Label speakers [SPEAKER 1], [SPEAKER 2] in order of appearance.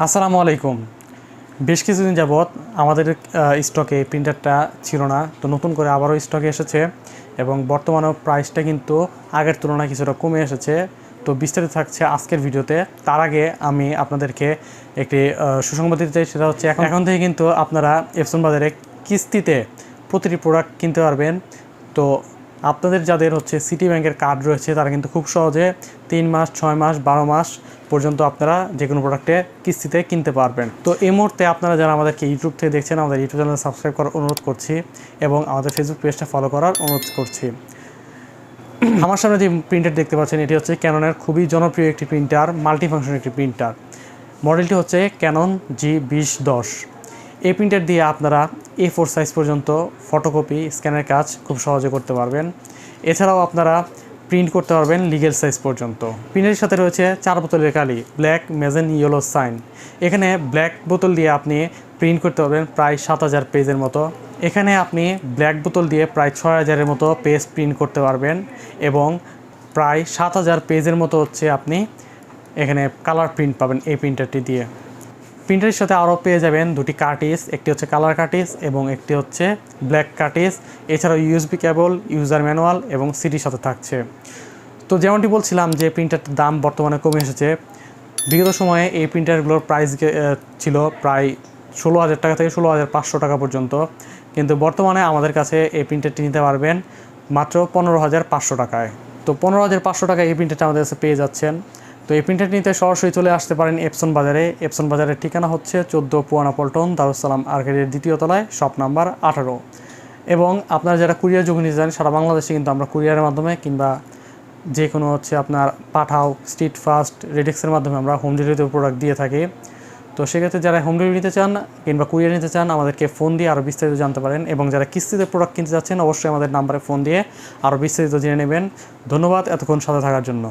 [SPEAKER 1] আসসালামু আলাইকুম। বেশ কিছুদিন যাবৎ আমাদের স্টকে প্রিন্টারটা ছিল না, তো নতুন করে আবারও স্টকে এসেছে এবং বর্তমানে প্রাইসটা কিন্তু আগের তুলনায় কিছুটা কমে এসেছে। তো বিস্তারিত থাকছে আজকের ভিডিওতে। তার আগে আমি আপনাদেরকে একটি সুসংবাদ দিতে চাই, সেটা হচ্ছে এখন থেকে কিন্তু আপনারা এপসন বাজারে কিস্তিতে প্রতিটি প্রোডাক্ট কিনতে পারবেন। তো আপনাদের যাদের হচ্ছে সিটি ব্যাংকের কার্ড রয়েছে তারা কিন্তু খুব সহজে 3 মাস, 6 মাস, 12 মাস পর্যন্ত আপনারা যে কোনো প্রোডাক্টে কিস্তিতে কিনতে পারবেন। তো এই মুহূর্তে আপনারা যারা আমাদেরকে ইউটিউব থেকে দেখছেন, আমাদের ইউটিউব চ্যানেল সাবস্ক্রাইব করার অনুরোধ করছি এবং আমাদের ফেসবুক পেজটা ফলো করার অনুরোধ করছি। আমার সামনে যে প্রিন্টার দেখতে পাচ্ছেন এটি হচ্ছে ক্যাননের খুবই জনপ্রিয় একটি প্রিন্টার, মাল্টিফাংশন একটি প্রিন্টার। মডেলটি হচ্ছে ক্যানন G2010। এই প্রিন্টার দিয়ে আপনারা A4 সাইজ পর্যন্ত ফটোকপি, স্ক্যানের কাজ খুব সহজে করতে পারবেন। এছাড়াও আপনারা প্রিন্ট করতে পারবেন লিগেল সাইজ পর্যন্ত। প্রিন্টারের সাথে রয়েছে 4 বোতলের কালি, ব্ল্যাক, ম্যাজেন, ইয়েলো সাইন। এখানে ব্ল্যাক বোতল দিয়ে আপনি প্রিন্ট করতে পারবেন প্রায় 7000 পেজের মতো। এখানে আপনি ব্ল্যাক বোতল দিয়ে প্রায় 6000-এর মতো পেজ প্রিন্ট করতে পারবেন এবং প্রায় 7000 পেজের মতো হচ্ছে আপনি এখানে কালার প্রিন্ট পাবেন এই প্রিন্টারটি দিয়ে। প্রিন্টারের সাথে আরও পেয়ে যাবেন দুটি কার্টিজ, একটি হচ্ছে কালার কার্টিজ এবং একটি হচ্ছে ব্ল্যাক কার্টিজ। এছাড়াও USB কেবল, ইউজার ম্যানুয়াল এবং সিডির সাথে থাকছে। তো যেমনটি বলছিলাম যে প্রিন্টারটার দাম বর্তমানে কমে এসেছে। বিগত সময়ে এই প্রিন্টারগুলোর প্রাইস ছিল প্রায় 16,000 টাকা থেকে 16,500 টাকা পর্যন্ত, কিন্তু বর্তমানে আমাদের কাছে এই প্রিন্টারটি নিতে পারবেন মাত্র 15,500 টাকায়। তো 15,500 টাকায় এই প্রিন্টারটা আমাদের কাছে পেয়ে যাচ্ছেন। তো এই প্রিন্টারটি নিতে সরাসরি চলে আসতে পারেন এপসন বাজারে। এপসন বাজারের ঠিকানা হচ্ছে 14 পুয়ানা পল্টন, দারুসালাম আর্কেডের 2য় তলায়, শপ নাম্বার 18। এবং আপনারা যারা কুরিয়ার যোগে নিতে চান সারা বাংলাদেশে কিন্তু আমরা কুরিয়ারের মাধ্যমে কিংবা যে কোনো হচ্ছে আপনার পাঠাও, স্ট্রিট ফাস্ট, রেডিক্সের মাধ্যমে আমরা হোম ডেলিভারিতে প্রোডাক্ট দিয়ে থাকি। তো সেক্ষেত্রে যারা হোম ডেলিভারি নিতে চান কিংবা কুরিয়ার নিতে চান আমাদেরকে ফোন দিয়ে আরও বিস্তারিত জানতে পারেন, এবং যারা কিস্তিতে প্রোডাক্ট কিনতে চাচ্ছেন অবশ্যই আমাদের নাম্বারে ফোন দিয়ে আরও বিস্তারিত জেনে নেবেন। ধন্যবাদ এতক্ষণ সাথে থাকার জন্য।